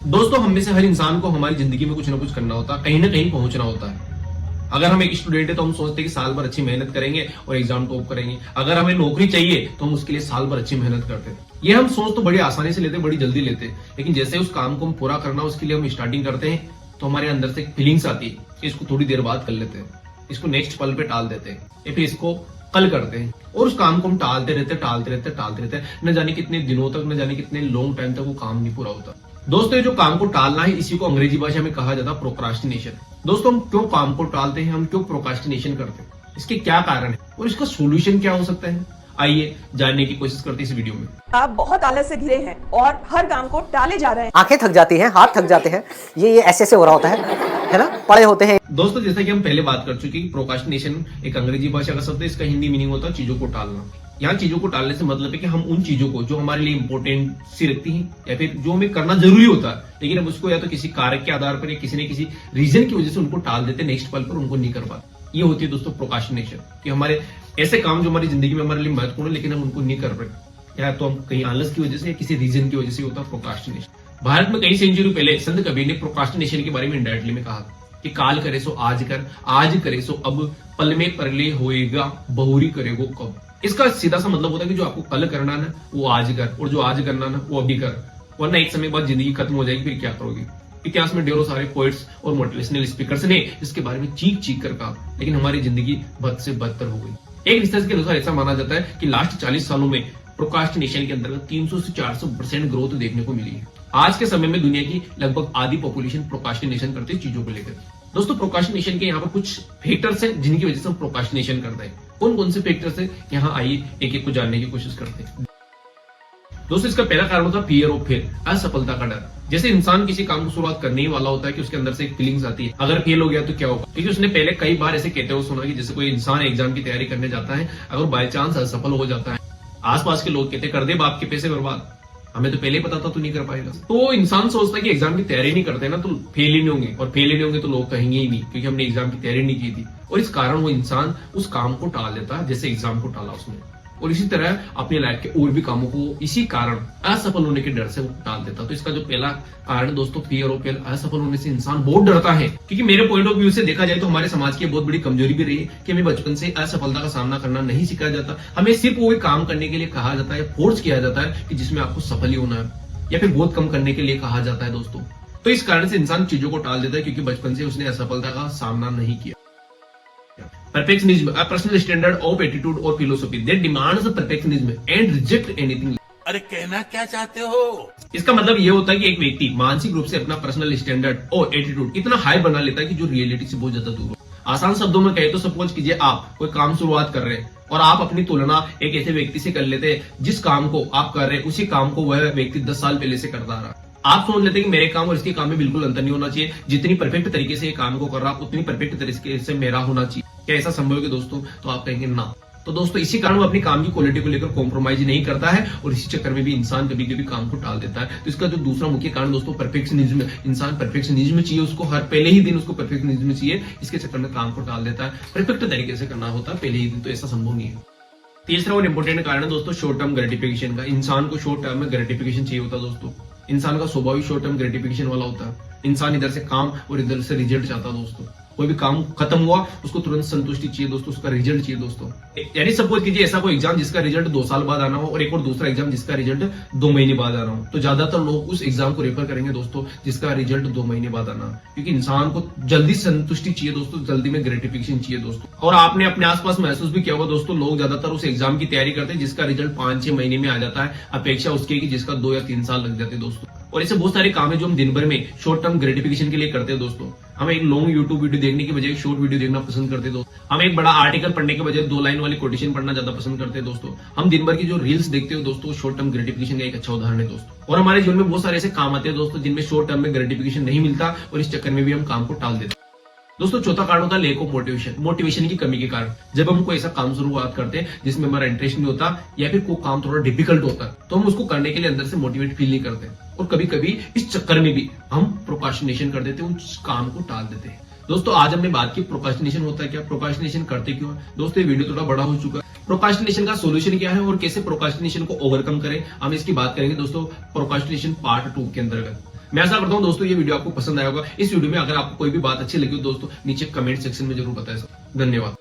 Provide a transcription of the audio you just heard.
दोस्तों हम में से हर इंसान को हमारी जिंदगी में कुछ ना कुछ करना होता है, कहीं ना कहीं पहुंचना होता है। अगर हम एक स्टूडेंट है तो हम सोचते हैं कि साल भर अच्छी मेहनत करेंगे और एग्जाम टॉप करेंगे। अगर हमें नौकरी चाहिए तो हम उसके लिए साल भर अच्छी मेहनत करते हैं। ये हम सोच तो बड़ी आसानी से लेते हैं, बड़ी जल्दी लेते हैं, लेकिन जैसे उस काम को हम पूरा करना उसके लिए हम स्टार्टिंग करते हैं तो हमारे अंदर से फीलिंग्स आती है कि इसको थोड़ी देर बाद कर लेते हैं, इसको नेक्स्ट पल पे टाल देते हैं या फिर इसको कल करते हैं। और उस काम को हम टालते रहते न जाने कितने दिनों तक, न जाने कितने लॉन्ग टाइम तक वो काम नहीं पूरा होता। दोस्तों ये जो काम को टालना है इसी को अंग्रेजी भाषा में कहा जाता है प्रोक्रास्टिनेशन। दोस्तों हम क्यों काम को टालते हैं, हम क्यों प्रोक्रास्टिनेशन करते हैं, इसके क्या कारण है और इसका सोल्यूशन क्या हो सकता है, आइए जानने की कोशिश करते हैं इस वीडियो में। आप बहुत आलस से घिरे हैं और हर काम को टाले जा रहे हैं। आंखें थक जाती हैं, हाथ थक जाते हैं, ये ऐसे हो रहा होता है ना, पड़े होते हैं। दोस्तों जैसा कि हम पहले बात कर चुके हैं, प्रोक्रास्टिनेशन एक अंग्रेजी भाषा का शब्द है, इसका हिंदी मीनिंग होता है चीजों को टालना। यहाँ चीजों को टालने से मतलब है कि हम उन चीजों को जो हमारे लिए इंपॉर्टेंट सी रखती हैं या फिर जो हमें करना जरूरी होता है, लेकिन हम उसको या तो किसी कारक के आधार पर या किसी न किसी रीजन की वजह से उनको टाल देते, नेक्स्ट पल पर उनको नहीं कर पाते। ये होती है दोस्तों प्रोक्रास्टिनेशन, कि हमारे ऐसे काम जो हमारी जिंदगी में हमारे लिए महत्वपूर्ण है लेकिन हम उनको नहीं कर रहे, या तो हम कहीं आलस की वजह से या किसी रीजन की वजह से होता है प्रोक्रास्टिनेशन। भारत में कई सेंचुरी पहले संत कबीर ने प्रोक्रास्टिनेशन के बारे में इंडायरेक्टली में कहा कि काल करे सो आज कर, आज करे सो अब, पल में परले होएगा, बहुरी करेगो कब। इसका सीधा सा मतलब होता है कि जो आपको कल करना ना वो आज कर, और जो आज करना ना वो अभी कर, वरना एक समय बाद जिंदगी खत्म हो जाएगी, फिर क्या करोगे। इतिहास में ढेरों सारे पोइट्स और मोटिवेशनल स्पीकर्स ने इसके बारे में चीख चीख कर कहा, लेकिन हमारी जिंदगी बद से बदतर हो गई। एक रिसर्च के अनुसार ऐसा माना जाता है कि लास्ट 40 सालों में प्रोक्रास्टिनेशन के अंतर्गत 300 से 400% ग्रोथ देखने को मिली है। आज के समय में दुनिया की लगभग आधी पॉपुलेशन प्रोक्रास्टिनेशन करती है चीजों को लेकर। दोस्तों प्रोक्रास्टिनेशन के यहाँ पर कुछ फैक्टर्स हैं जिनकी वजह से हम प्रोक्रास्टिनेशन करते हैं। कौन कौन से फैक्टर्स हैं, यहाँ आइए एक एक को जानने की कोशिश करते हैं। दोस्तों इसका पहला कारण होता है फियर ऑफ फेल, असफलता का डर। जैसे इंसान किसी काम को शुरुआत करने ही वाला होता है कि उसके अंदर से एक फीलिंग्स आती है, अगर फेल हो गया तो क्या होगा। क्योंकि उसने पहले कई बार ऐसे कहते हुए सुना कि जैसे कोई इंसान एग्जाम की तैयारी करने जाता है, अगर बाय चांस असफल हो जाता है, आसपास के लोग कहते कर दे बाप के पैसे बर्बाद, हमें तो पहले ही पता था तू नहीं कर पाएगा। तो इंसान सोचता है कि एग्जाम की तैयारी नहीं करते ना तो फेल ही नहीं होंगे, और फेल ही नहीं होंगे तो लोग कहेंगे ही नहीं क्योंकि हमने एग्जाम की तैयारी नहीं की थी। और इस कारण वो इंसान उस काम को टाल देता है जैसे एग्जाम को टाला उसने, और इसी तरह अपने लाइफ के और भी कामों को इसी कारण असफल होने के डर से वो टाल देता। तो इसका जो पहला कारण दोस्तों फियर ऑफ फेल, असफल होने से इंसान बहुत डरता है। क्योंकि मेरे पॉइंट ऑफ व्यू से देखा जाए तो हमारे समाज की बहुत बड़ी कमजोरी भी रही है कि हमें बचपन से असफलता का सामना करना नहीं सिखाया जाता। हमें सिर्फ वो काम करने के लिए कहा जाता है, फोर्स किया जाता है कि जिसमें आपको सफल ही होना है, या फिर बहुत कम करने के लिए कहा जाता है दोस्तों। तो इस कारण से इंसान चीजों को टाल देता है क्योंकि बचपन से उसने असफलता का सामना नहीं किया। Perfectionism, a personal standard of attitude or philosophy that demands perfectionism and reject anything. अरे कहना क्या चाहते हो? इसका मतलब ये होता है कि एक व्यक्ति मानसिक रूप से अपना पर्सनल स्टैंडर्ड और एटीट्यूड इतना हाई बना लेता है कि जो रियलिटी से बहुत ज्यादा दूर हो। आसान शब्दों में कहे तो सपोज कीजिए आप कोई काम शुरुआत कर रहे हैं और आप अपनी तुलना एक ऐसे व्यक्ति से कर लेते हैं जिस काम को आप कर रहे हैं उसी काम को वह व्यक्ति 10 साल पहले से करता रहा। आप सोच लेते हैं कि मेरे काम और इसके काम में बिल्कुल अंतर नहीं होना चाहिए, जितनी परफेक्ट तरीके से ये काम को कर रहा उतनी परफेक्ट तरीके से मेरा होना चाहिए। क्या ऐसा संभव है दोस्तों? तो आप कहेंगे ना। तो दोस्तों इसी कारण वो अपनी काम की क्वालिटी को लेकर कॉम्प्रोमाइज नहीं करता है और इसी चक्कर में भी इंसान कभी कभी काम को टाल देता है। तो इसका जो दूसरा मुख्य कारण दोस्तों परफेक्शनिज्म, इंसान परफेक्शनिज्म चाहिए उसको, हर पहले ही दिन उसको परफेक्शनिज्म चाहिए, इसके चक्कर में काम को टाल देता है। परफेक्ट तरीके से करना होता है पहले ही दिन, तो ऐसा संभव नहीं है। तीसरा और इंपॉर्टेंट कारण है दोस्तों शॉर्ट टर्म ग्रेटिफिकेशन का। इंसान को शॉर्ट टर्म में ग्रेटिफिकेशन चाहिए होता है दोस्तों। इंसान का स्वभाव ही शॉर्ट टर्म ग्रेटिफिकेशन वाला होता है। इंसान इधर से काम और इधर से रिजल्ट चाहता है दोस्तों। कोई भी काम खत्म हुआ उसको तुरंत संतुष्टि चाहिए दोस्तों, उसका रिजल्ट चाहिए दोस्तों। यानी सपोज कीजिए ऐसा कोई एग्जाम जिसका रिजल्ट 2 साल बाद आना हो और एक और दूसरा एग्जाम जिसका रिजल्ट 2 महीने बाद आना हो, तो ज्यादातर लोग उस एग्जाम को रेफर करेंगे दोस्तों जिसका रिजल्ट 2 महीने बाद आना, क्योंकि इंसान को जल्दी संतुष्टि चाहिए दोस्तों, जल्दी में ग्रेटिफिकेशन चाहिए दोस्तों। और आपने अपने आसपास महसूस भी किया होगा दोस्तों, लोग ज्यादातर उस एग्जाम की तैयारी करते हैं जिसका रिजल्ट 5-6 महीने में आ जाता है, अपेक्षा उसके कि जिसका 2 या 3 साल लग जाते हैं दोस्तों। और ऐसे बहुत सारे काम है जो हम दिन भर में शॉर्ट टर्म ग्रेटिफिकेशन के लिए करते हैं दोस्तों। हम एक लॉन्ग यूट्यूब वीडियो देखने की बजाय शॉर्ट वीडियो देखना पसंद करते हैं दोस्तों। हम एक बड़ा आर्टिकल पढ़ने के बजाय 2 लाइन वाली कोटेशन पढ़ना ज्यादा पसंद करते हैं दोस्तों। हम दिन भर की जो रील्स देखते हो दोस्तों, शॉर्ट टर्म ग्रेटिफिकेशन का एक अच्छा उदाहरण है दोस्तों। और हमारे जीवन में बहुत सारे ऐसे काम आते हैं दोस्तों जिनमें शॉर्ट टर्म में ग्रेटिफिकेशन नहीं मिलता और इस चक्कर में भी हम काम को टाल देते हैं दोस्तों। चौथा कारण होता है लेक ऑफ मोटिवेशन, मोटिवेशन की कमी के कारण। जब हम कोई ऐसा काम शुरुआत करते हैं जिसमें हमारा इंटरेस्ट नहीं होता या फिर कोई काम थोड़ा डिफिकल्ट होता है तो हम उसको करने के लिए अंदर से मोटिवेट फील नहीं करते, और कभी कभी इस चक्कर में भी हम प्रोक्रास्टिनेशन कर देते हैं, उस काम को टाल देते हैं। दोस्तों आज हमने बात की प्रोक्रास्टिनेशन होता है क्या, प्रोक्रास्टिनेशन करते क्यों है। दोस्तों ये वीडियो थोड़ा बड़ा हो चुका है। प्रोक्रास्टिनेशन का सॉल्यूशन क्या है और कैसे प्रोक्रास्टिनेशन को ओवरकम करें, हम इसकी बात करेंगे दोस्तों प्रोक्रास्टिनेशन पार्ट 2 के अंतर्गत। मैं आशा करता हूं दोस्तों ये वीडियो आपको पसंद आया होगा। इस वीडियो में अगर आपको कोई भी बात अच्छी लगी हो दोस्तों नीचे कमेंट सेक्शन में जरूर बताएं। धन्यवाद।